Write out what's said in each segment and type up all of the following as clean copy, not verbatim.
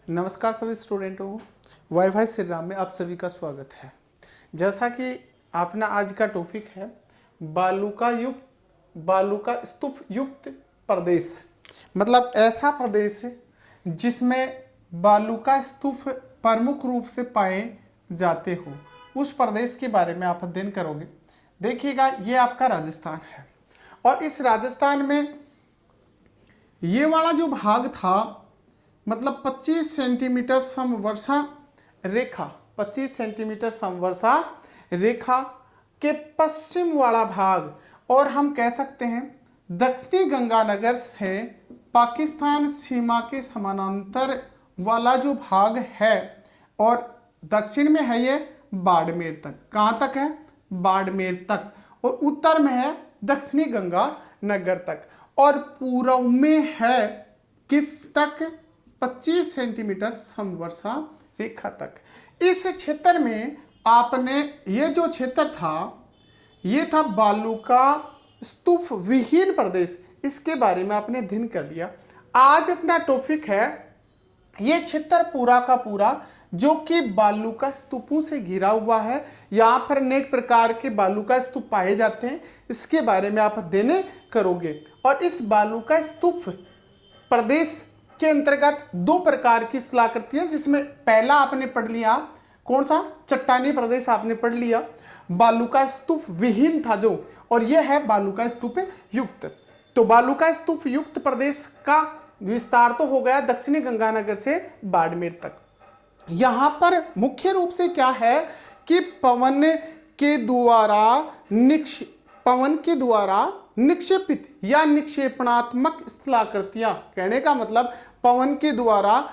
नमस्कार सभी स्टूडेंटों, वाई श्री राम में आप सभी का स्वागत है। जैसा कि अपना आज का टॉपिक है बालूका स्तूप युक्त प्रदेश, मतलब ऐसा प्रदेश जिसमें बालूका स्तूप प्रमुख रूप से पाए जाते हो, उस प्रदेश के बारे में आप अध्ययन करोगे। देखिएगा, ये आपका राजस्थान है और इस राजस्थान में ये वाला जो भाग था, मतलब 25 सेंटीमीटर समवर्षा रेखा, 25 सेंटीमीटर समवर्षा रेखा के पश्चिम वाला भाग, और हम कह सकते हैं दक्षिणी गंगानगर से पाकिस्तान सीमा के समानांतर वाला जो भाग है, और दक्षिण में है ये बाड़मेर तक। कहाँ तक है? बाड़मेर तक। और उत्तर में है दक्षिणी गंगानगर तक, और पूर्व में है किस तक? 25 सेंटीमीटर समवर्षा रेखा तक। इस क्षेत्र में आपने ये जो क्षेत्र था, ये था बालूका स्तूप विहीन प्रदेश। इसके बारे में आपने अध्ययन कर लिया। आज अपना टॉपिक है ये क्षेत्र पूरा का पूरा जो कि बालूका स्तूपों से घिरा हुआ है। यहाँ पर अनेक प्रकार के बालूका स्तूप पाए जाते हैं, इसके बारे में आप अध्ययन करोगे। और इस बालूका स्तूप प्रदेश के अंतर्गत दो प्रकार की स्थलाकृतियां, जिसमें पहला आपने पढ़ लिया कौन सा? चट्टानी प्रदेश आपने पढ़ लिया। बालूका स्तूप विहीन था जो, और यह है बालूका स्तूप युक्त। तो बालूका स्तूप युक्त प्रदेश का विस्तार तो हो गया दक्षिणी गंगानगर से बाड़मेर तक। यहां पर मुख्य रूप से क्या है कि पवन के द्वारा निक्षेपित या निक्षेपणात्मक स्थलाकृतियां, कहने का मतलब पवन के द्वारा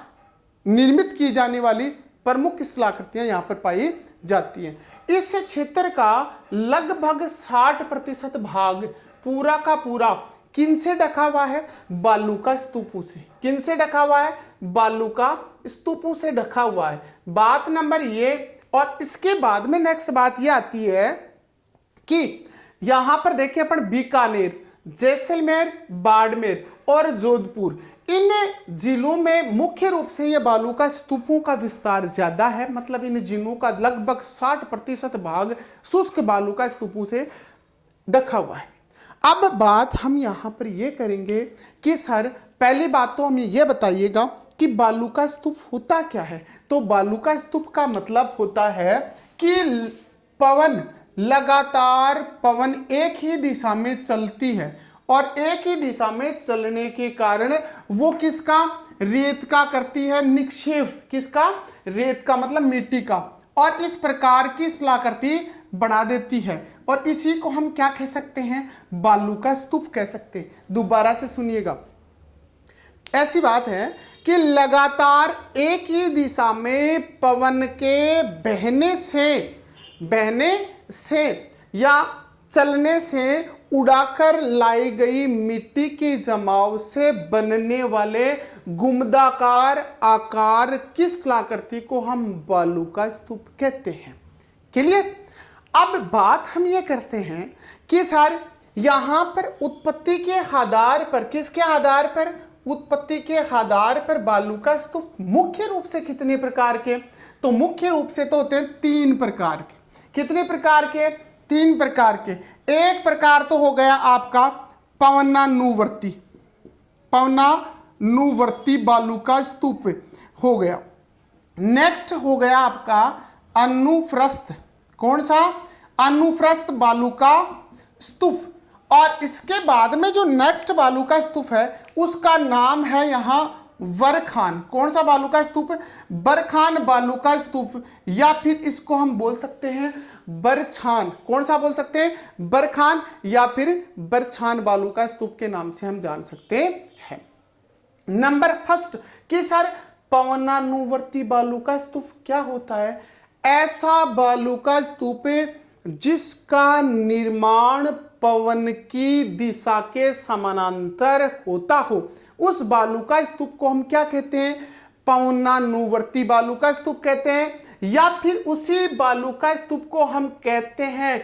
निर्मित की जाने वाली प्रमुख स्थलाकृतियां यहां पर पाई जाती हैं। इस क्षेत्र का लगभग 60% भाग पूरा का पूरा किन से ढका हुआ है? बालूका स्तूपों से। किन से ढका हुआ है? बालूका स्तूपों से ढका हुआ है। बात नंबर ये। और इसके बाद में नेक्स्ट बात ये आती है कि यहां पर देखिए अपन बीकानेर, जैसलमेर, बाड़मेर और जोधपुर, इन जिलों में मुख्य रूप से ये बालूका स्तूपों का विस्तार ज्यादा है। मतलब इन जिलों का लगभग 60% भाग शुष्क बालूका स्तूपों से ढका हुआ है। अब बात हम यहां पर ये करेंगे कि सर, पहली बात तो हमें यह बताइएगा कि बालूका स्तूप होता क्या है। तो बालूका स्तूप का मतलब होता है कि पवन एक ही दिशा में चलती है, और एक ही दिशा में चलने के कारण वो किसका? रेत का करती है निक्षेप। किसका? रेत का, मतलब मिट्टी का, और इस प्रकार की स्थलाकृति बना देती है। और इसी को हम क्या कह सकते हैं? बालूका स्तूप कह सकते हैं। दोबारा से सुनिएगा, ऐसी बात है कि लगातार एक ही दिशा में पवन के बहने से या चलने से उड़ाकर लाई गई मिट्टी के जमाव से बनने वाले गुंबदाकार आकार की स्थलाकृति को हम बालूका स्तूप कहते हैं। क्लियर? अब बात हम ये करते हैं कि सर, यहां पर उत्पत्ति के आधार पर, किसके आधार पर? उत्पत्ति के आधार पर बालूका स्तूप मुख्य रूप से कितने प्रकार के? तो मुख्य रूप से तो होते हैं 3 प्रकार के। कितने प्रकार के? 3 प्रकार के। एक प्रकार तो हो गया आपका पवनानुवर्ती बालूका स्तूप हो गया। नेक्स्ट हो गया आपका अनुप्रस्थ। कौन सा? अनुप्रस्थ बालूका स्तूप। और इसके बाद में जो नेक्स्ट बालूका स्तूप है उसका नाम है यहां बरखान। कौन सा बालूका स्तूप? बरखान बालूका स्तूप, या फिर इसको हम बोल सकते हैं बरछान। कौन सा बोल सकते हैं? बरखान या फिर बरछान बालूका स्तूप के नाम से हम जान सकते हैं। नंबर फर्स्ट कि सर, पवनानुवर्ती बालूका स्तूप क्या होता है? ऐसा बालूका स्तूप जिसका निर्माण पवन की दिशा के समानांतर होता हो, उस बालूका स्तूप को हम क्या कहते हैं? पवनानुवर्ती बालूका स्तूप कहते हैं। या फिर उसी बालूका स्तूप को हम कहते हैं,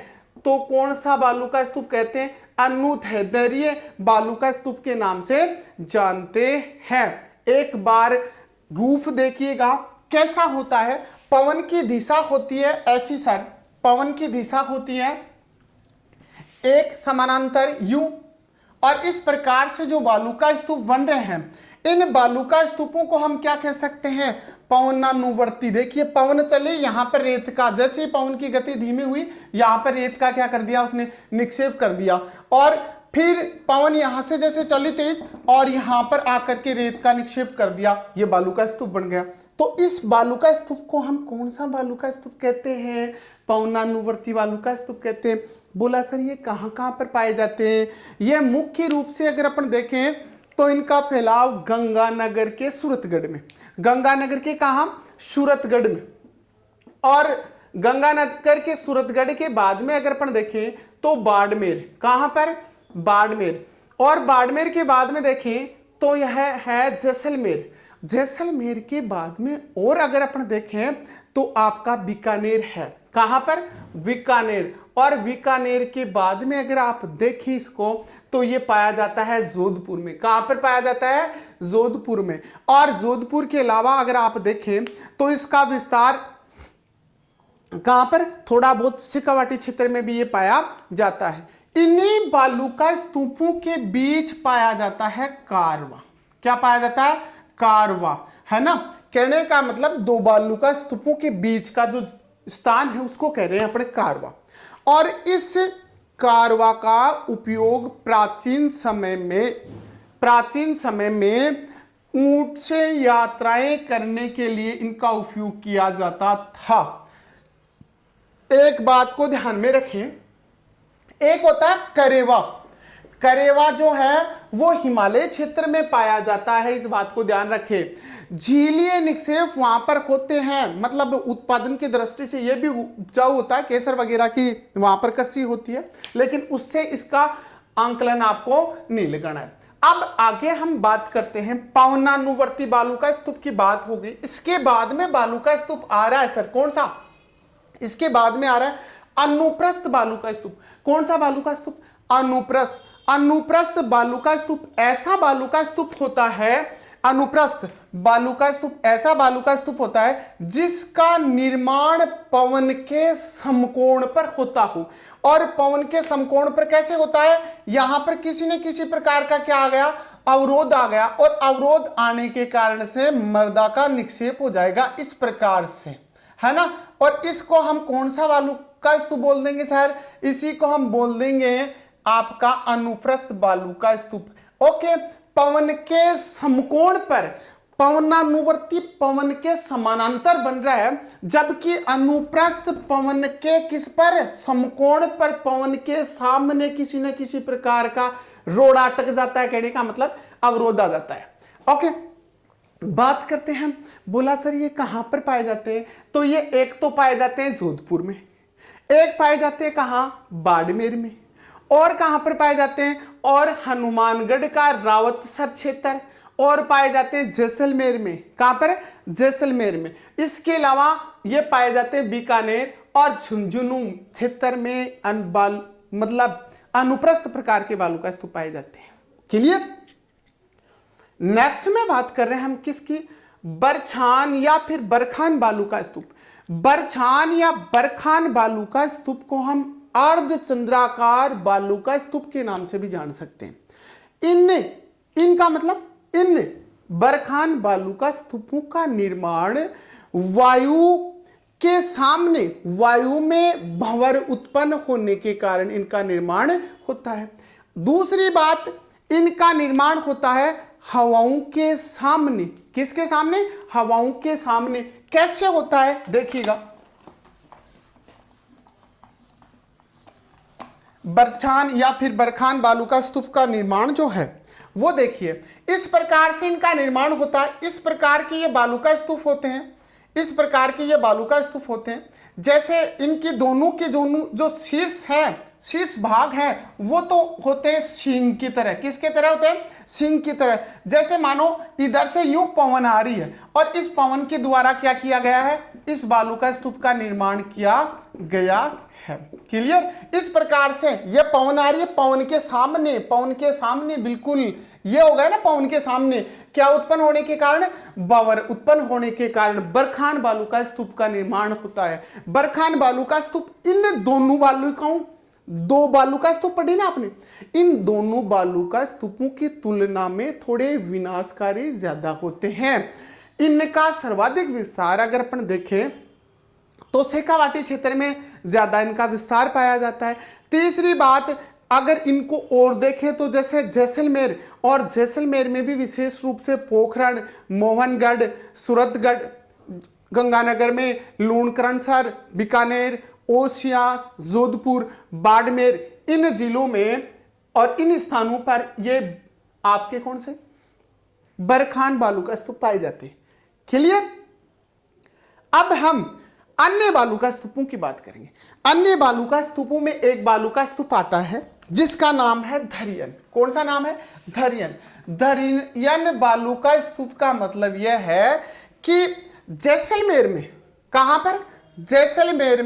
तो कौन सा बालूका स्तूप कहते हैं? अनुदैर्ध्य बालूका स्तूप के नाम से जानते हैं। एक बार रूफ देखिएगा कैसा होता है, पवन की दिशा होती है ऐसी सर, पवन की दिशा होती है एक समानांतर यू, और इस प्रकार से जो बालू का स्तूप बन रहे हैं, इन बालू का स्तूपों को हम क्या कह सकते हैं, पवनानुवर्ती। देखिए पवन चले, यहां पर रेत का, जैसे ही पवन की गति धीमी हुई यहां पर रेत का क्या कर दिया उसने, निक्षेप कर दिया, और फिर पवन यहां से जैसे चली तेज और यहां पर आकर के रेत का निक्षेप कर दिया, ये बालू का स्तूप बन गया। तो इस बालू का स्तूप को हम कौन सा बालू का स्तूप कहते हैं, पवनानुवर्ती बालू का स्तूप कहते हैं। बोला सर ये कहां कहां पर पाए जाते हैं, ये मुख्य रूप से अगर अपन देखें तो इनका फैलाव गंगानगर के सूरतगढ़ में, गंगानगर के कहा, सूरतगढ़ में, और गंगानगर के सूरतगढ़ के बाद में अगर अपन देखें तो बाड़मेर, कहां पर, बाड़मेर, और बाड़मेर के बाद में देखें तो यह है जैसलमेर, जैसलमेर के बाद में और अगर अपन देखें तो आपका बीकानेर है, कहां पर, बीकानेर, और बीकानेर के बाद में अगर आप देखें इसको तो ये पाया जाता है जोधपुर में, कहां पर पाया जाता है, जोधपुर में, और जोधपुर के अलावा अगर आप देखें तो इसका विस्तार कहां पर, थोड़ा बहुत शेखावाटी क्षेत्र में भी ये पाया जाता है। इन्हीं बालू का स्तूपों के बीच पाया जाता है कारवा, क्या पाया जाता है, कारवा, है ना। कहने का मतलब दो बालू का स्तूपों के बीच का जो स्थान है उसको कह रहे हैं अपने कारवा। और इस कारवा का उपयोग प्राचीन समय में ऊंट से यात्राएं करने के लिए इनका उपयोग किया जाता था। एक बात को ध्यान में रखें, एक होता है करेवा, करेवा जो है वो हिमालय क्षेत्र में पाया जाता है, इस बात को ध्यान रखें। झीलीय निक्षेप वहां पर होते हैं, मतलब उत्पादन की दृष्टि से ये भी उपजाऊ होता है, केसर वगैरह की वहां पर कृषि होती है, लेकिन उससे इसका आंकलन आपको नहीं लगाना है। अब आगे हम बात करते हैं पवनानुवर्ती बालू का स्तूप की बात होगी। इसके बाद में बालू का स्तूप आ रहा है सर, कौन सा, इसके बाद में आ रहा है अनुप्रस्थ बालू का स्तूप। कौन सा बालू का स्तूप, अनुप्रस्थ। अनुप्रस्थ बालू का स्तूप ऐसा बालू का स्तूप होता है, अनुप्रस्थ बालू का स्तूप ऐसा बालू का स्तूप होता है जिसका निर्माण पवन के समकोण पर होता हो। और पवन के समकोण पर कैसे होता है, यहां पर किसी न किसी प्रकार का क्या आ गया, अवरोध आ गया, और अवरोध आने के कारण से मृदा का निक्षेप हो जाएगा इस प्रकार से, है ना। और इसको हम कौन सा बालू का स्तूप बोल देंगे सर, इसी को हम बोल देंगे आपका अनुप्रस्थ बालू का स्तूप। ओके, पवन के समकोण पर, पवनानुवर्ती पवन के समानांतर बन रहा है, जबकि अनुप्रस्थ पवन के किस पर, समकोण पर, पवन के सामने किसी न किसी प्रकार का रोड अटक जाता है, कहने का मतलब अवरोध आ जाता है। ओके, बात करते हैं, बोला सर ये कहां पर पाए जाते हैं, तो ये एक तो पाए जाते हैं जोधपुर में, एक पाए जाते हैं कहां, बाड़मेर में, और कहां पर पाए जाते हैं, और हनुमानगढ़ का रावतसर क्षेत्र, और पाए जाते हैं जैसलमेर में, कहां पर, जैसलमेर में। इसके अलावा ये पाए जाते हैं बीकानेर और झुंझुनू क्षेत्र में मतलब अनुप्रस्थ प्रकार के बालू का स्तूप पाए जाते हैं। क्लियर। नेक्स्ट में बात कर रहे हैं हम किसकी, बरछान या फिर बरखान बालू का स्तूप। बरछान या बरखान बालू का स्तूप को हम अर्धचंद्राकार बालू का स्तूप के नाम से भी जान सकते हैं। इनका मतलब इन बरखान बालू का स्तूपों का निर्माण वायु के सामने, वायु में भंवर उत्पन्न होने के कारण इनका निर्माण होता है। दूसरी बात, इनका निर्माण होता है हवाओं के सामने। किसके सामने, हवाओं के सामने। कैसे होता है देखिएगा, बरछान या फिर बरखान बालू का स्तूप का निर्माण जो है वो देखिए, इस प्रकार से इनका निर्माण होता है। इस प्रकार के ये बालू का स्तूप होते हैं, इस प्रकार के ये बालू का स्तूप होते हैं। जैसे इनकी दोनों के दोनों जो शीर्ष है, शीर्ष भाग है वो तो होते हैं सींग की तरह। किसके तरह होते हैं? सींग की तरह। जैसे मानो इधर से यूं पवन आ रही है और इस पवन के द्वारा क्या किया गया है? इस बालू का स्तूप का निर्माण किया गया है। क्लियर? इस प्रकार से ये पवन आ रही है, पवन के सामने बिल्कुल ये हो गया ना, पवन के सामने क्या उत्पन्न होने के कारण? बवर उत्पन्न होने के कारण बरखान बालू का स्तूप का निर्माण होता है। बरखान बालू का स्तूप, इन दोनों बालुकाओं, दो बालू का स्तूप पढ़ी ना आपने, इन दोनों बालू का स्तूपों की तुलना में थोड़े विनाशकारी ज्यादा होते हैं। इनका सर्वाधिक विस्तार अगर अपन देखें तो शेखावाटी क्षेत्र में ज्यादा इनका विस्तार पाया जाता है। तीसरी बात, अगर इनको और देखें तो जैसे जैसलमेर, और जैसलमेर में भी विशेष रूप से पोखरण, मोहनगढ़, सूरतगढ़, गंगानगर में लूणकरणसर, बीकानेर, ओसिया, जोधपुर, बाड़मेर, इन जिलों में और इन स्थानों पर ये आपके कौन से बरखान बालू का स्तूप पाए जाते हैं। क्लियर? अब हम अन्य बालू का स्तूपों की बात करेंगे। अन्य बालू का स्तूपों में एक बालू का स्तूप आता है जिसका नाम है धरियन। कौन सा नाम है? धरियन। धरियन बालू का स्तूप का मतलब यह है कि जैसलमेर में, कहां पर? जैसलमेर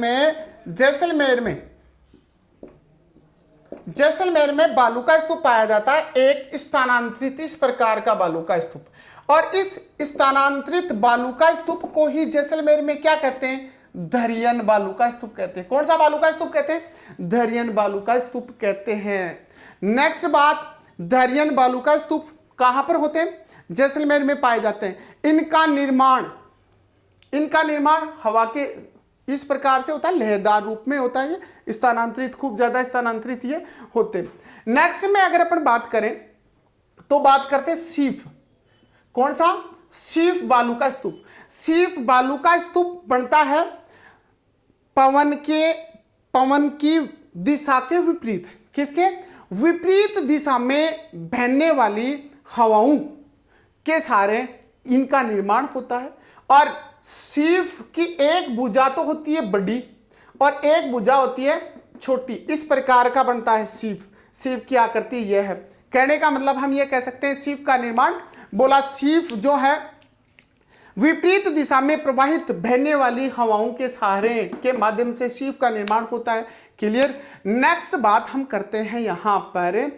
में बालू का स्तूप पाया जाता है, एक स्थानांतरित इस प्रकार का बालू का स्तूप। और इस स्थानांतरित बालू का स्तूप को ही जैसलमेर में क्या कहते हैं? धरियन बालू का स्तूप कहते हैं। कौन सा बालू का स्तूप कहते हैं? धरियन बालू का स्तूप कहते हैं। नेक्स्ट बात, धरियन बालू का स्तूप कहां पर होते हैं? जैसलमेर में पाए जाते हैं। इनका निर्माण हवा के इस प्रकार से होता है, लहरदार रूप में होता है, ये स्थानांतरित, खूब ज्यादा स्थानांतरित ये होते हैं। नेक्स्ट में अगर अपन बात करें तो बात करते हैं सीफ। कौन सा? सीफ बालू का स्तूप। सीफ बालू का स्तूप बनता है पवन की दिशा के विपरीत। किसके विपरीत? दिशा में बहने वाली हवाओं के सहारे इनका निर्माण होता है। और सीफ की एक भुजा तो होती है बड़ी और एक भुजा होती है छोटी, इस प्रकार का बनता है सीफ। सीफ की आकृति यह है। कहने का मतलब हम यह कह सकते हैं सीफ का निर्माण, बोला सीफ जो है विपरीत दिशा में प्रवाहित बहने वाली हवाओं के सहारे के माध्यम से सीफ का निर्माण होता है। क्लियर? नेक्स्ट बात हम करते हैं यहां पर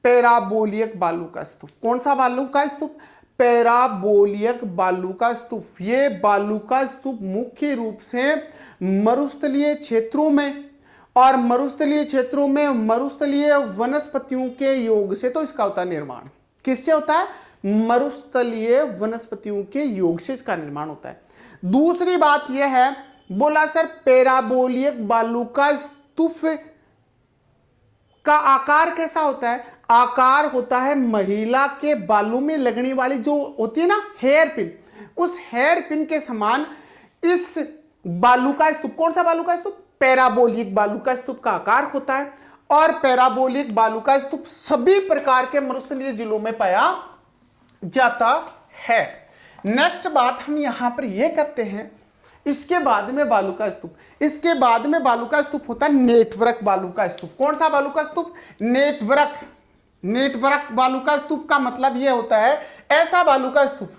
पैराबोलिक बालू का स्तूप। कौन सा बालू का स्तूप? पैराबोलिक बालू का स्तूप। ये बालू का स्तूप मुख्य रूप से मरुस्थलीय क्षेत्रों में और मरुस्थलीय वनस्पतियों के योग से तो इसका होता है निर्माण। किससे होता है? मरुस्थलीय वनस्पतियों के योग से इसका निर्माण होता है। दूसरी बात यह है, बोला सर पैराबोलिक बालू का स्तूप का आकार कैसा होता है? आकार होता है महिला के बालों में लगने वाली जो होती है ना हेयर पिन, उस हेयर पिन के समान इस बालू का स्तूप, कौन सा बालू का स्तूप? पैराबोलिक बालू का स्तूप का आकार होता है। और पैराबोलिक बालू का स्तूप सभी प्रकार के मरुस्थलीय जिलों में पाया जाता है। नेक्स्ट बात हम यहां पर यह करते हैं, इसके बाद में बालू का स्तूप, इसके बाद में बालू का स्तूप होता है नेटवर्क बालू का स्तूप। कौन सा बालू का स्तूप? नेटवर्क बालू का स्तूप का मतलब यह होता है ऐसा बालू का स्तूप,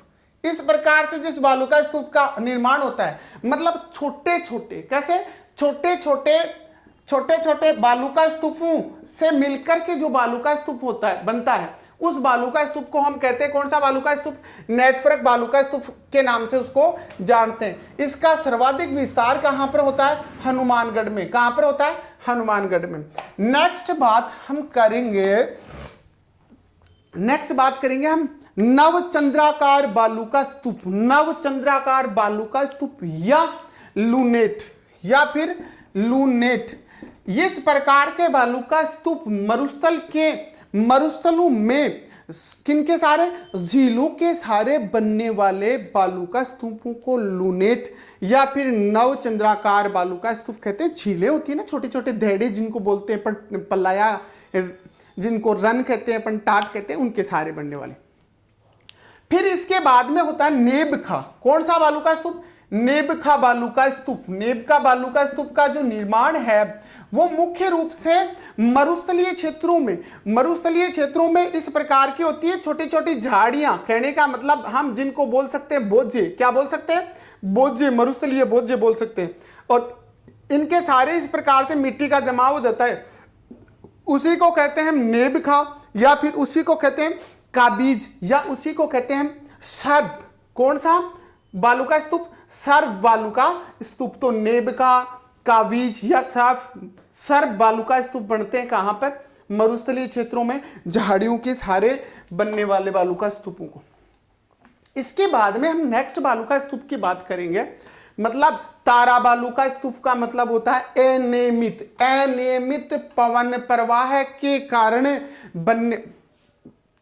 इस प्रकार से जिस बालू का स्तूप का निर्माण होता है, मतलब छोटे छोटे, कैसे छोटे छोटे बालू का स्तूपों से मिलकर के जो बालू का स्तूप होता है, बनता है, उस बालू का स्तूप को हम कहते हैं कौन सा बालू का स्तूप? नेटवर्क बालू का स्तूप के नाम से उसको जानते हैं। इसका सर्वाधिक विस्तार कहां पर होता है? हनुमानगढ़ में। कहां पर होता है? हनुमानगढ़ में। नेक्स्ट बात करेंगे हम नवचंद्राकार बालू का स्तूप। नवचंद्राकार बालू का स्तूप या लूनेट या फिर लूनेट, इस प्रकार के बालू का स्तूप मरुस्थलों में किनके सारे? झीलों के सारे बनने वाले बालू का स्तूपों को लूनेट या फिर नवचंद्राकार बालू का स्तूप कहते हैं। झीलें होती है ना, छोटे छोटे धेड़े जिनको बोलते हैं, पल्लाया जिनको रन कहते हैं, अपन टाट कहते हैं, उनके सारे बनने वाले। फिर इसके बाद में होता है नेबखा। कौन सा बालू का स्तूप? नेबखा बालुका स्तूप। नेबखा बालुका स्तूप का जो निर्माण है वो मुख्य रूप से मरुस्थलीय क्षेत्रों में इस प्रकार की होती है, छोटी छोटी झाड़ियां, कहने का मतलब हम जिनको बोल सकते हैं बोझे, क्या बोल सकते हैं, बोझे, मरुस्थलीय बोझे बोल सकते हैं। और इनके सारे इस प्रकार से मिट्टी का जमाव हो जाता है, उसी को कहते हैं नेबखा, या फिर उसी को कहते हैं काबीज, या उसी को कहते हैं सर्प। कौन सा बालुका स्तूप, सर्प बालुका स्तूप। तो नेबखा, काबीज या सर्प बालुका स्तूप बनते हैं कहां पर, मरुस्थलीय क्षेत्रों में, झाड़ियों के सहारे बनने वाले बालुका स्तूपों को। इसके बाद में हम नेक्स्ट बालुका स्तूप की बात करेंगे, मतलब तारा बालुका स्तूप का मतलब होता है अनियमित पवन प्रवाह के कारण बनने,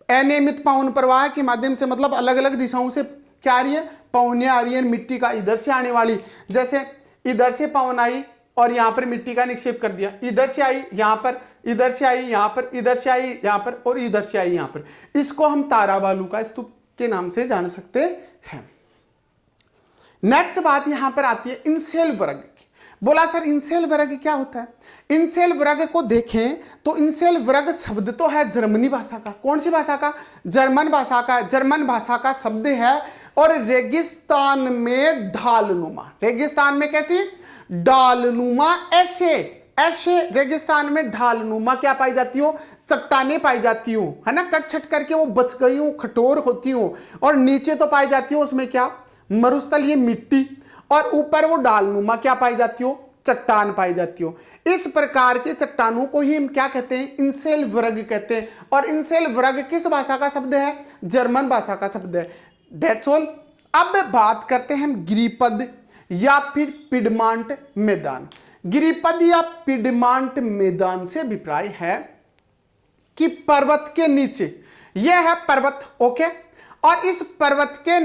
अनियमित पवन प्रवाह के माध्यम से, मतलब अलग अलग दिशाओं से क्या आ रही है, पवनें आ रही है मिट्टी का, इधर से आने वाली, जैसे इधर से पवन आई और यहां पर मिट्टी का निक्षेप कर दिया, इधर से आई यहां पर, इधर से आई यहां पर, इधर से आई यहां पर, और इधर से आई यहां पर। इसको हम तारा बालुका स्तूप के नाम से जान सकते हैं। नेक्स्ट बात यहां पर आती है इंसेल वर्ग की। बोला सर इंसेल वर्ग क्या होता है? इंसेल वर्ग को देखें तो इंसेल वर्ग शब्द तो है जर्मनी भाषा का। कौन सी भाषा का? जर्मन भाषा का। जर्मन भाषा का शब्द है और रेगिस्तान में ढालनुमा, रेगिस्तान में कैसी ढालनुमा, ऐसे रेगिस्तान में ढालनुमा क्या पाई जाती हो, चट्टाने पाई जाती हो, है ना, कट छट करके वो बच गई हो, कठोर होती हो, और नीचे तो पाई जाती हो उसमें क्या, मरुस्थलीय मिट्टी, और ऊपर वो ढालनुमा क्या पाई जाती हो, चट्टान पाई जाती हो। इस प्रकार के चट्टानों को ही हम क्या कहते हैं, इंसेल वर्ग कहते हैं। और इंसेल वर्ग किस भाषा का शब्द है? जर्मन भाषा का शब्द है। That's all. अब बात करते हैं हम गिरिपद या फिर पिडमांट मैदान। गिरिपद या पिडमांट मैदान से अभिप्राय है कि पर्वत के नीचे, यह है पर्वत, ओके, और इस पर्वत के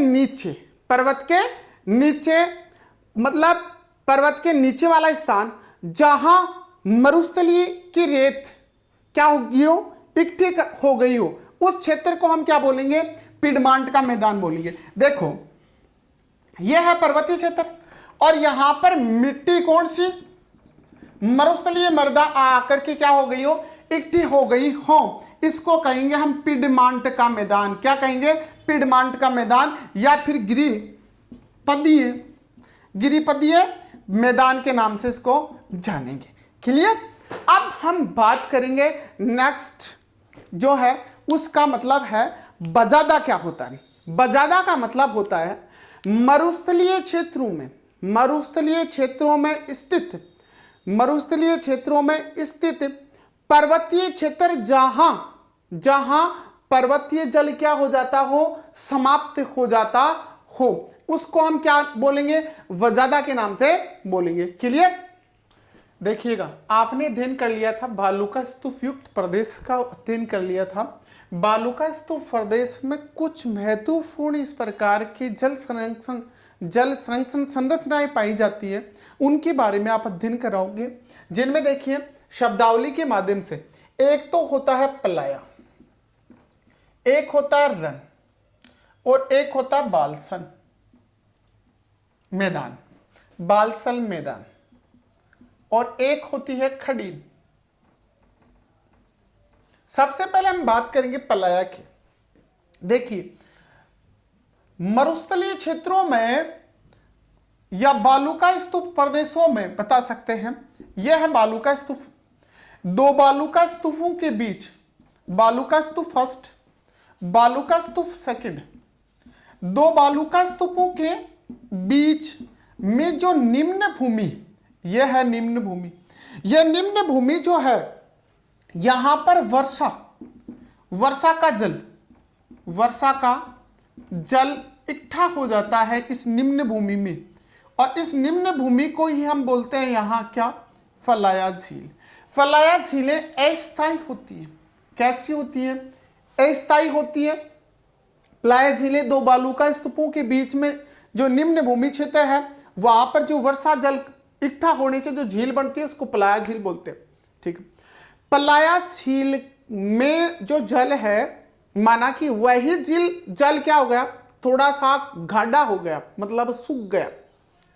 नीचे मतलब पर्वत के नीचे वाला स्थान जहां मरुस्थलीय की रेत क्या होगी हो, इकट्ठी हो गई हो, उस क्षेत्र को हम क्या बोलेंगे, पिडमांट का मैदान बोलेंगे। देखो यह है पर्वतीय क्षेत्र और यहां पर मिट्टी कौन सी, मरुस्थलीय मृदा आकर के क्या हो गई हो, इकट्ठी हो गई हो, इसको कहेंगे हम पिडमांट का मैदान। क्या कहेंगे? पिडमांट का मैदान, या फिर गिरिपदीय मैदान के नाम से इसको जानेंगे। क्लियर? अब हम बात करेंगे नेक्स्ट जो है उसका मतलब है बजादा क्या होता है। बजादा का मतलब होता है मरुस्थलीय क्षेत्रों में स्थित पर्वतीय क्षेत्र जहां पर्वतीय जल क्या हो जाता हो, समाप्त हो जाता हो, उसको हम क्या बोलेंगे, वजादा के नाम से बोलेंगे। क्लियर? देखिएगा, आपने अध्ययन कर लिया था बालुका स्तूप युक्त प्रदेश का अध्ययन कर लिया था। बालुका स्तूप प्रदेश में कुछ महत्वपूर्ण इस प्रकार की जल संरक्षण संरचनाएं पाई जाती है, उनके बारे में आप अध्ययन कराओगे, जिनमें देखिए शब्दावली के माध्यम से एक तो होता है पलाया, एक होता है रन, और एक होता है बालसन मैदान, बालसल मैदान, और एक होती है खड़ीन। सबसे पहले हम बात करेंगे पलाया की। देखिए मरुस्थलीय क्षेत्रों में या बालुका स्तूप प्रदेशों में बता सकते हैं, यह है बालुका स्तूप। दो बालुका स्तूपों के बीच, बालुका स्तूप फर्स्ट, बालुका स्तूप सेकंड, दो बालुका स्तूपों के बीच में जो निम्न भूमि, यह है निम्न भूमि, यह निम्न भूमि जो है यहां पर वर्षा का जल इकट्ठा हो जाता है इस निम्न भूमि में, और इस निम्न भूमि को ही हम बोलते हैं यहां क्या, फलाया झील। फलाया झीलें अस्थायी होती है। कैसी होती है? अस्थायी होती है। फलाया झीलें दो बालुका स्तूपों के बीच में जो निम्न भूमि क्षेत्र है वहां पर जो वर्षा जल इकट्ठा होने से जो झील बनती है उसको पलाया झील बोलते हैं। ठीक है, पलाया झील में जो जल है, माना कि वही जल क्या हो गया, थोड़ा सा गाढ़ा हो गया, मतलब सूख गया,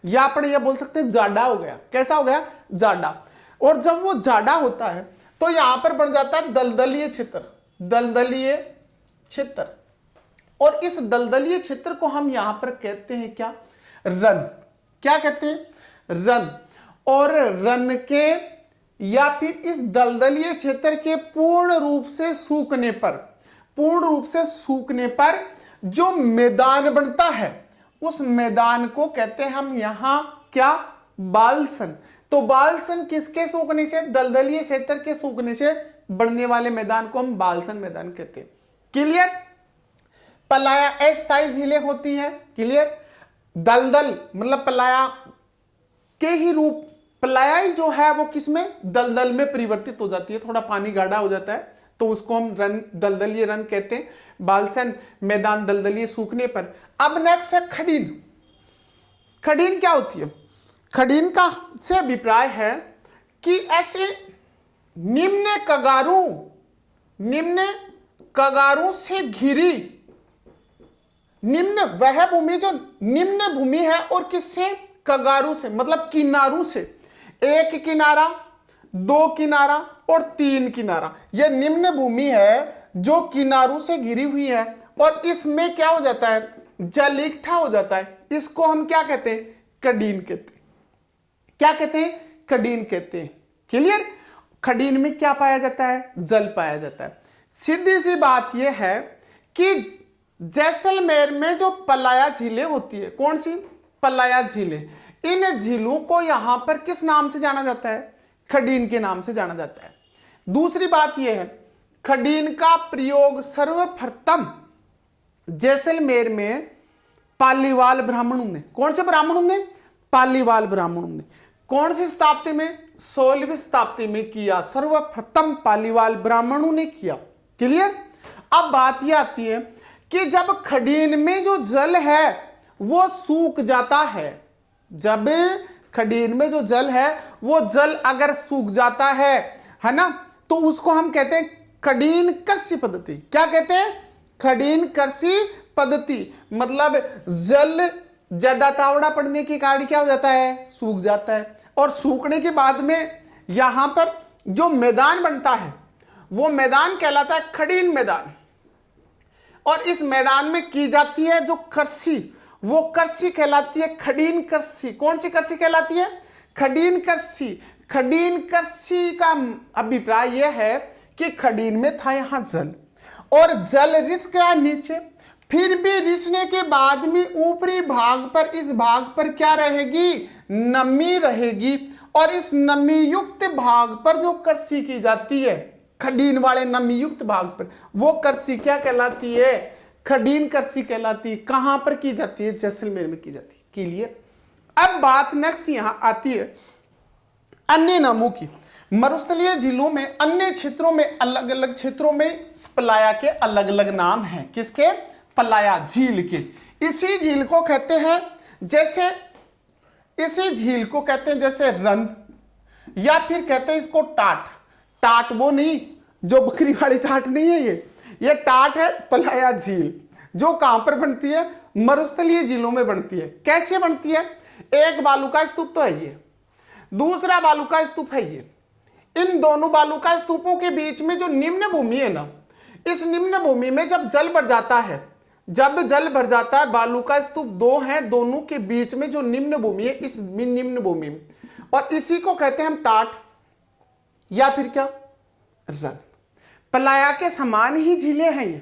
या अपन ये बोल सकते हैं जाडा हो गया। कैसा हो गया? जाडा। और जब वो जाडा होता है तो यहां पर बन जाता है दलदलीय क्षेत्र, दलदलीय क्षेत्र। और इस दलदलीय क्षेत्र को हम यहां पर कहते हैं क्या? रन। क्या कहते हैं? रन। और रन के या फिर इस दलदलीय क्षेत्र के पूर्ण रूप से सूखने पर जो मैदान बनता है उस मैदान को कहते हैं हम यहां क्या? बालसन। तो बालसन किसके सूखने से? दलदलीय क्षेत्र के सूखने से बढ़ने वाले मैदान को हम बालसन मैदान कहते हैं। क्लियर? पलाया अस्थायी झीलें होती हैं। क्लियर? दलदल मतलब पलाया के ही रूप, पलाया जो है वो किसमें? दलदल में परिवर्तित हो जाती है। थोड़ा पानी गाढ़ा हो जाता है तो उसको हम रन, दलदलीय रन कहते हैं। बालसन मैदान दलदलीय सूखने पर। अब नेक्स्ट है खडीन। खडीन क्या होती है? खडीन का से अभिप्राय है कि ऐसे निम्न कगारों से घिरी, निम्न वह भूमि जो निम्न भूमि है और किससे? कगारों से, मतलब किनारों से। एक किनारा, दो किनारा और तीन किनारा, यह निम्न भूमि है जो किनारों से घिरी हुई है। और इसमें क्या हो जाता है? जल इकट्ठा हो जाता है। इसको हम क्या कहते हैं? खडीन कहते हैं। क्या कहते हैं? खडीन कहते हैं। क्लियर? खडीन में क्या पाया जाता है? जल पाया जाता है। सीधी सी बात यह है कि जैसलमेर में जो पलाया झीलें होती है, कौन सी? पलाया झीलें। इन झीलों को यहां पर किस नाम से जाना जाता है? खडीन के नाम से जाना जाता है। दूसरी बात यह है, खडीन का प्रयोग सर्वप्रथम जैसलमेर में पालीवाल ब्राह्मणों ने, कौन से ब्राह्मणों ने? पालीवाल ब्राह्मणों ने। कौन सी शताब्दी में? 16वीं शताब्दी में किया। सर्वप्रथम पालीवाल ब्राह्मणों ने किया। क्लियर? अब बात यह आती है कि जब खडीन में जो जल है वो सूख जाता है, जब खडीन में जो जल है वो जल अगर सूख जाता है ना, तो उसको हम कहते हैं खडीन कृषि पद्धति। क्या कहते हैं? खडीन कृषि पद्धति। मतलब जल ज्यादा तावड़ा पड़ने के कारण क्या हो जाता है? सूख जाता है। और सूखने के बाद में यहां पर जो मैदान बनता है वो मैदान कहलाता है खडीन मैदान। और इस मैदान में की जाती है जो कृषि, वो कृषि कहलाती है खडीन कृषि। कौन सी कृषि कहलाती है? खडीन कृषि। खडीन कृषि का अभिप्राय यह है कि खडीन में था यहां जल, और जल रिस गया नीचे, फिर भी रिसने के बाद में ऊपरी भाग पर, इस भाग पर क्या रहेगी? नमी रहेगी। और इस नमी युक्त भाग पर जो कृषि की जाती है, खडीन वाले नमी युक्त भाग पर, वो कृषि क्या कहलाती है? खडीन कृषि कहलाती है। कहां पर की जाती है? जैसलमेर में की जाती है। क्लियर? अब बात नेक्स्ट यहां आती है अन्य नामों की। मरुस्थलीय झीलों में, अन्य क्षेत्रों में, अलग अलग क्षेत्रों में पलाया के अलग अलग नाम हैं। किसके? पलाया झील के। इसी झील को कहते हैं जैसे, इसी झील को कहते हैं जैसे रन, या फिर कहते हैं इसको टाट। टाट वो नहीं जो बकरी वाली टाट नहीं है, ये टाट है पलाया झील, जो कहां पर बनती है? मरुस्थलीय झीलों में बनती है। कैसे बनती है? एक बालू का स्तूप तो है ये, दूसरा बालू का स्तूप है ये। इन दोनों बालू का स्तूपों के बीच में जो निम्न भूमि है ना, इस निम्न भूमि में जब जल भर जाता है, जब जल भर जाता है, बालू का स्तूप दो हैं, दोनों के बीच में जो निम्न भूमि है, इस निम्न भूमि में, और इसी को कहते हैं हम टाट या फिर क्या? रन। पलाया के समान ही झीलें हैं ये।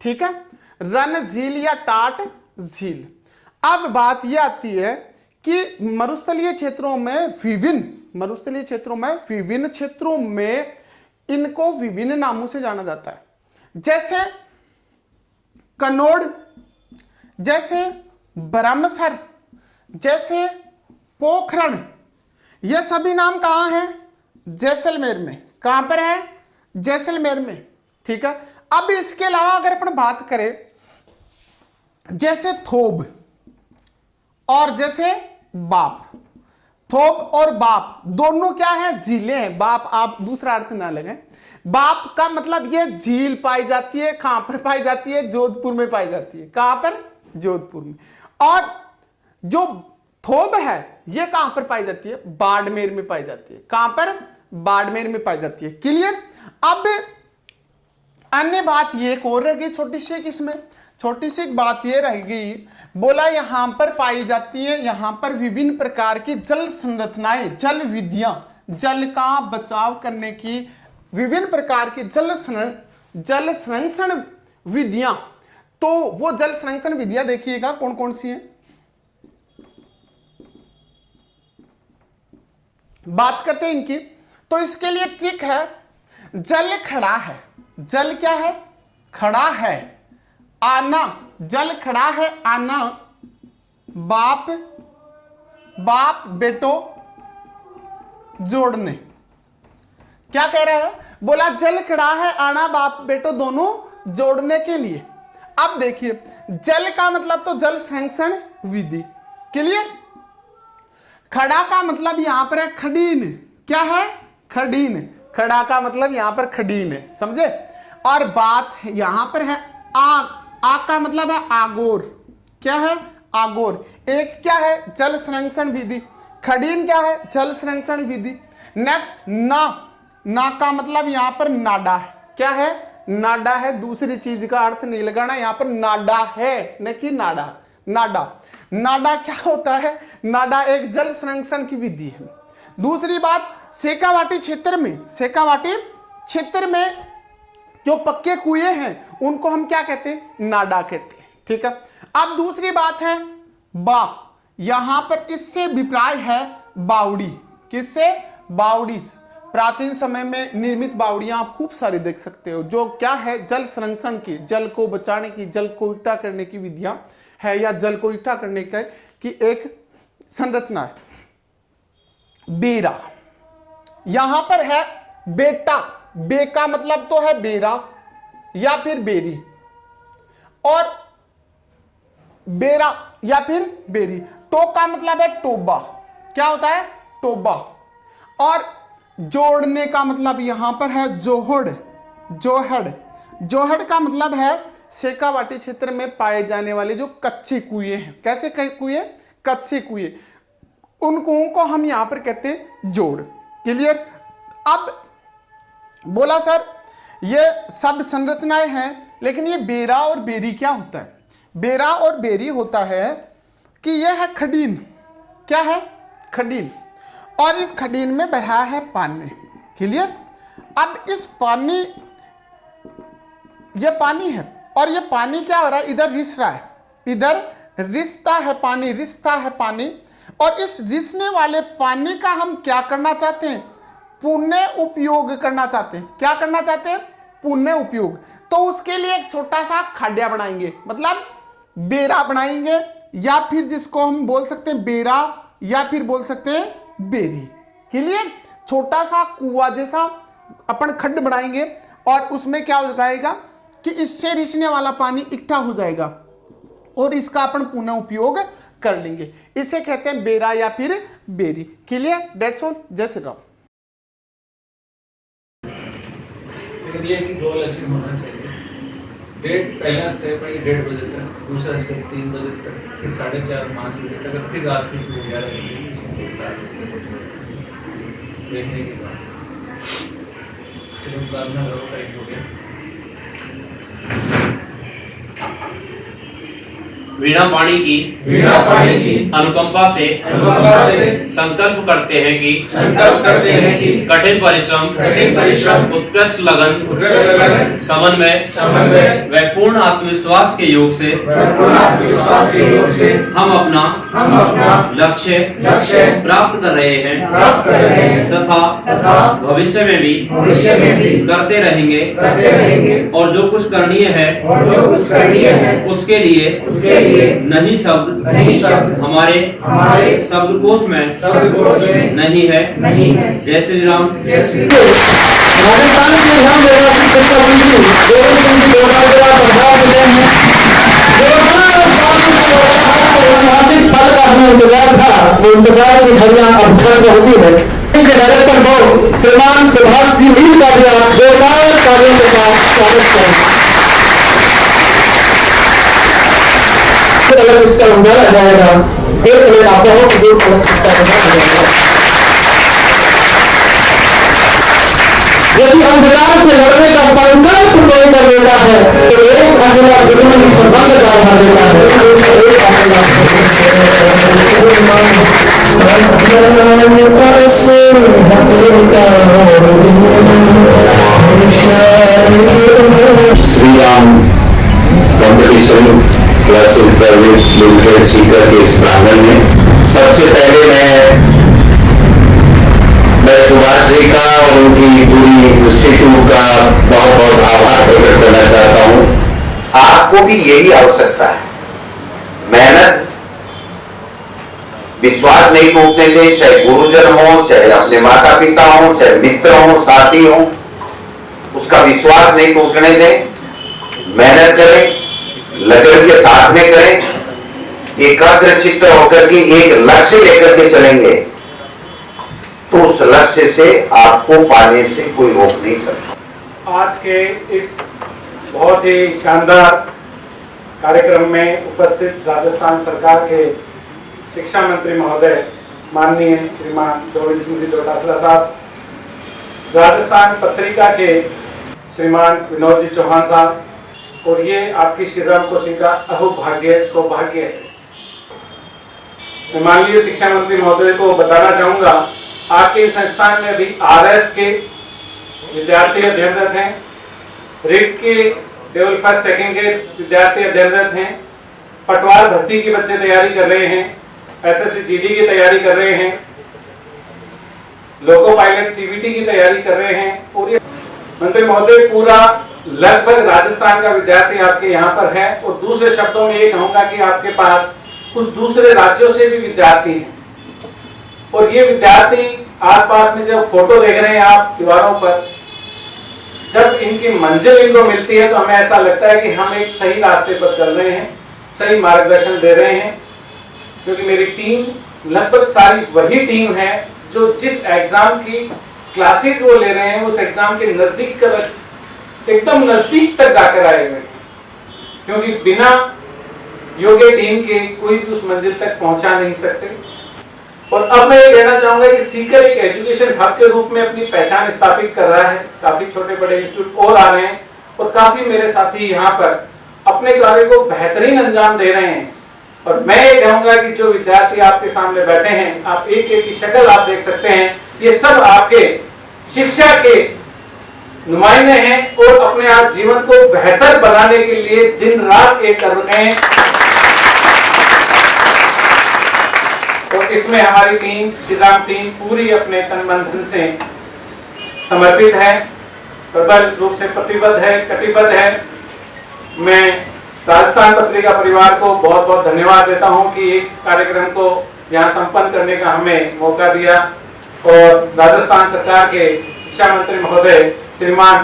ठीक है? रन झील या टाट झील। अब बात यह आती है कि मरुस्थलीय क्षेत्रों में विभिन्न क्षेत्रों में इनको विभिन्न नामों से जाना जाता है। जैसे कनौड़, जैसे ब्रह्मसर, जैसे पोखरण, ये सभी नाम कहां हैं? जैसलमेर में। कहां पर है? जैसलमेर में। ठीक है? अब इसके अलावा अगर अपन बात करें जैसे थोब और जैसे बाप, थोब और बाप दोनों क्या है? झीलें हैं। बाप आप दूसरा अर्थ ना लगाएं। बाप का मतलब ये झील पाई जाती है। कहां पर पाई जाती है? जोधपुर में पाई जाती है। कहां पर? जोधपुर में। और जो थोब है ये कहां पर पाई जाती है? बाड़मेर में पाई जाती है। कहां पर? बाड़मेर में पाई जाती है। क्लियर। अब अन्य बात ये एक और रह गई छोटी सी, किसमें? छोटी सी एक बात ये रह गई, बोला यहां पर पाई जाती है, यहां पर विभिन्न प्रकार की जल संरचनाएं, जल विधियां, जल का बचाव करने की विभिन्न प्रकार की जल संरक्षण विधियां। तो वो जल संरक्षण विधियां देखिएगा कौन कौन सी हैं। बात करते हैं इनकी। तो इसके लिए ट्रिक है, जल खड़ा है। जल क्या है? खड़ा है। आना, जल खड़ा है, आना बाप बेटो जोड़ने। क्या कह रहा है? बोला जल खड़ा है, आना बाप बेटो दोनों जोड़ने के लिए। अब देखिए, जल का मतलब तो जल संरक्षण विधि। क्लियर। खड़ा का मतलब यहां पर है खडीन। क्या है? खडीन। खड़ा का मतलब यहां पर खडीन है, समझे। और बात यहां पर है आग का मतलब है आगोर। क्या है? आगोर। एक क्या है? जल संरक्षण विधि। खडीन क्या है? जल संरक्षण विधि। नेक्स्ट ना का मतलब यहां पर नाडा है। क्या है? नाडा है। दूसरी चीज का अर्थ नहीं लगाना, यहां पर नाडा है न कि नाडा। नाडा क्या होता है? नाडा एक जल संरक्षण की विधि है। दूसरी बात, शेखावाटी क्षेत्र में जो पक्के कुएं हैं उनको हम क्या कहते हैं? नाडा कहते हैं। ठीक है। अब दूसरी बात है यहां पर इससे विप्राय है बावड़ी। किससे? बावड़ी से। प्राचीन समय में निर्मित बावड़ियां आप खूब सारी देख सकते हो, जो क्या है? जल संरक्षण की, जल को बचाने की, जल को इकट्ठा करने की विधियां है, या जल को इकट्ठा करने की एक संरचना है। बेरा यहां पर है बेटा। बे का मतलब तो है बेरा या फिर बेरी, और बेरा या फिर बेरी। टो का मतलब है टोबा। क्या होता है? टोबा। और जोड़ने का मतलब यहां पर है जोहड़। जोहड़ का मतलब है शेखावाटी क्षेत्र में पाए जाने वाले जो कच्चे कुएं हैं। कैसे कुएं? कच्चे कुएं। उन कुओं को हम यहां पर कहते हैं जोड़। क्लियर। अब बोला सर ये सब संरचनाएं हैं, लेकिन ये बेरा और बेरी क्या होता है? बेरा और बेरी होता है कि यह है खडीन। क्या है? खडीन। और इस खडीन में बहा है पानी। क्लियर। अब इस पानी, ये पानी है, और ये पानी क्या हो रहा है? इधर रिस रहा है, इधर रिसता है पानी। और इस रिसने वाले पानी का हम क्या करना चाहते हैं? पुण्य उपयोग करना चाहते हैं। क्या करना चाहते हैं? पुण्य उपयोग। तो उसके लिए एक छोटा सा खाड्या बनाएंगे, मतलब बेरा बनाएंगे, या फिर जिसको हम बोल सकते हैं बेरा, या फिर बोल सकते हैं बेरी। क्लियर। छोटा सा कुआ जैसा अपन खड्ड बनाएंगे, और उसमें क्या हो जाएगा कि इससे रिसने वाला पानी इकट्ठा हो जाएगा, और इसका अपन पुनः उपयोग कर लेंगे। इसे कहते हैं बेरा या फिर बेरी। क्लियर। That's all. जय श्री राम। ये कि गोल अचीव होना चाहिए। डेट पहला स्टेप है 1:30 बजे तक, दूसरा स्टेप 3 बजे तक, फिर 4:30-5 बजे तक, फिर रात की 11 बजे देखने के बाद चलो प्रार्थना करो। टाइम हो गया। वीणा पाणी की अनुकंपा से संकल्प करते हैं कि कठिन परिश्रम उत्कृष्ट लगन समन्वय व पूर्ण आत्मविश्वास के योग से हम अपना लक्ष्य प्राप्त कर रहे हैं तथा भविष्य में भी करते रहेंगे, और जो कुछ करणीय है उसके लिए नहीं शब्द हमारे शब्दकोश में नहीं है। जय श्री राम। इंतजार की घड़ियां अब खत्म होती है। डायरेक्टर बॉस श्रीमान सुभाष जी मीर का भी आप जोरदार तालियों के साथ स्वागत करें। एक अलग इसका उजाला जाएगा, एक अलग आपदाओं को दूर अलग इसका उजाला जाएगा। यदि अंधकार से लड़ने का संकल्प कोई कर लेता है तो एक अकेला जुर्मानी संबंध डाल देता है। Shri Ram competition classes private limited Sikar के इस प्रांगण में सबसे पहले मैं सुभाष जी का और उनकी पूरी इंस्टीट्यूट का बहुत बहुत आभार प्रकट करना चाहता हूं। आपको भी यही आवश्यकता है, मेहनत, विश्वास नहीं टूटने दें, चाहे गुरुजन हो, चाहे अपने माता पिता हो, चाहे मित्र हो, साथी हो, उसका विश्वास नहीं टूटने दें। मेहनत करें, लगन के साथ में करें, एकाग्र चित्त होकर के एक लक्ष्य लेकर के चलेंगे तो उस लक्ष्य से आपको पाने से कोई रोक नहीं सकता। आज के इस बहुत ही शानदार कार्यक्रम में उपस्थित राजस्थान सरकार के शिक्षा मंत्री महोदय माननीय श्रीमान गोविंद सिंह जी डोटासरा साहब, राजस्थान पत्रिका के श्रीमान विनोद जी चौहान साहब, और ये आपकी श्री राम कोचिंग का अहोभाग्य सौभाग्य है। मैं माननीय शिक्षा मंत्री महोदय को बताना चाहूंगा, आपके संस्थान में अभी आरएस के विद्यार्थी अध्ययनरत हैं, रिट के लेवल फर्स्ट सेकंड के विद्यार्थी अध्ययनरत हैं, पटवार भर्ती की बच्चे तैयारी कर रहे हैं, एसएससी जीडी की तैयारी कर रहे हैं, लोको पायलट सीबीटी की तैयारी कर रहे हैं। और ये मंत्री महोदय पूरा लगभग राजस्थान का विद्यार्थी आपके यहाँ पर है। और दूसरे शब्दों में ये कहूंगा कि आपके पास कुछ दूसरे राज्यों से भी विद्यार्थी हैं, और ये विद्यार्थी आसपास में जब फोटो देख रहे हैं आप दीवारों पर, जब इनकी मंजिल इनको मिलती है तो हमें ऐसा लगता है कि हम एक सही रास्ते पर चल रहे हैं, सही मार्गदर्शन दे रहे हैं। क्योंकि मेरी टीम लगभग सारी वही टीम है जो जिस एग्जाम की क्लासेस वो ले रहे हैं उस एग्जाम के नजदीक एकदम नजदीक तक जाकर आए हुए हैं, क्योंकि बिना योग्य टीम के कोई भी उस मंजिल तक पहुंचा नहीं सकते। और अब मैं ये कहना चाहूंगा कि सीकर एक एजुकेशन हब के रूप में अपनी पहचान स्थापित कर रहा है। काफी छोटे बड़े इंस्टीट्यूट और आ रहे हैं और काफी मेरे साथी यहाँ पर अपने कार्य को बेहतरीन अंजाम दे रहे हैं। और मैं ये कहूंगा कि जो विद्यार्थी आपके सामने बैठे हैं, आप एक एक की शक्ल आप देख सकते हैं, ये सब आपके शिक्षा के नुमाइंदे हैं और अपने आप जीवन को बेहतर बनाने के लिए दिन रात एक कर रहे हैं। तो इसमें हमारी टीम, श्री राम टीम, पूरी अपने तन मन धन से समर्पित है, प्रबल रूप से प्रतिबद्ध है, कटिबद्ध है। मैं राजस्थान पत्रिका परिवार को बहुत बहुत धन्यवाद देता हूं कि इस कार्यक्रम को यहाँ संपन्न करने का हमें मौका दिया। और राजस्थान सरकार के शिक्षा मंत्री महोदय श्रीमान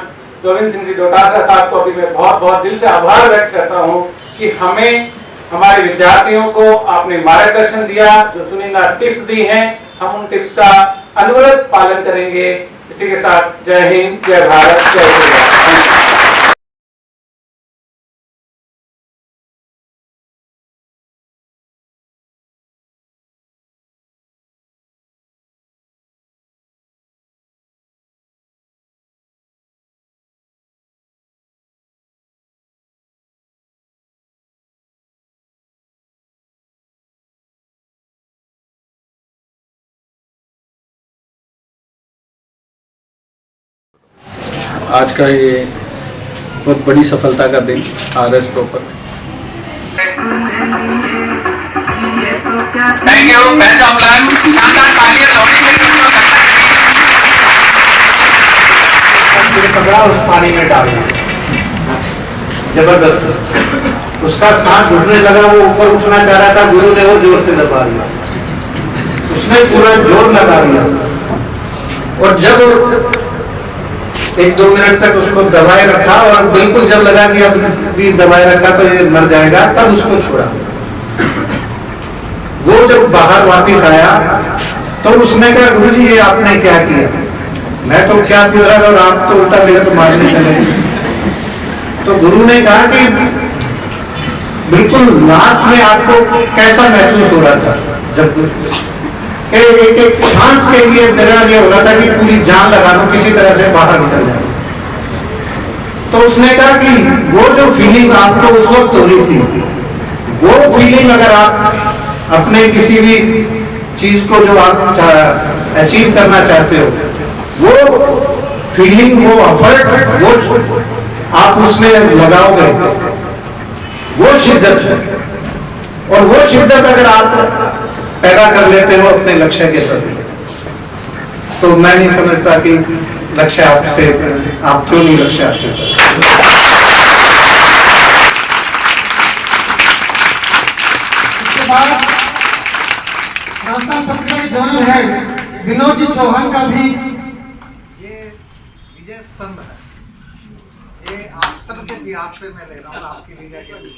गोविंद सिंह जी डोटासरा साहब को भी मैं बहुत बहुत दिल से आभार व्यक्त करता हूं कि हमें हमारे विद्यार्थियों को आपने मार्गदर्शन दिया, जो चुनिंदा टिप्स दी हैं, हम उन टिप्स का अनवरत पालन करेंगे। इसी के साथ जय हिंद, जय भारत, जय श्री राम। आज का ये बहुत बड़ी सफलता का दिन RS proper. Thank you, best of luck, शानदार तालियां लोगों से पकड़ा उस पानी में डालना जबरदस्त, उसका सांस घुटने लगा, वो ऊपर उठना चाह रहा था, गुरु ने वो जोर से दबा दिया, उसने पूरा जोर लगा दिया। और जब 1-2 मिनट तक उसको दबाए रखा और बिल्कुल जब लगा कि अब भी दबाए रखा तो ये मर जाएगा, तब उसको छोड़ा। वो जब बाहर वापस आया तो उसने कहा, गुरुजी ये आपने क्या किया? मैं तो क्या पूछ रहा था और आप तो उल्टा मेरे को मारने चले। तो गुरु ने कहा कि बिल्कुल लास्ट में आपको कैसा महसूस हो रहा था जब एक एक सांस के लिए मेरा ये हो रहा था कि पूरी जान लगा लो किसी तरह से बाहर निकल जाए। तो उसने कहा कि वो जो फीलिंग आपको उस वक्त हो रही थी, वो फीलिंग अगर आप अपने किसी भी चीज को जो आप अचीव करना चाहते हो, वो फीलिंग, वो एफर्ट, वो आप उसमें लगाओगे, वो शिद्दत है। और वो शिद्दत अगर आप पैदा कर लेते हो अपने लक्ष्य के प्रति, तो मैं नहीं समझता कि लक्ष्य आपसे, आप क्यों नहीं लक्ष्य हासिल कर सकते। इसके बाद राजस्थान पत्रिका के जर्नल हेड विनोद जी चौहान का भी ये विजय स्तंभ है, ये आप सबके भी, आप पे मैं ले रहा हूँ, आपकी विजय के लिए।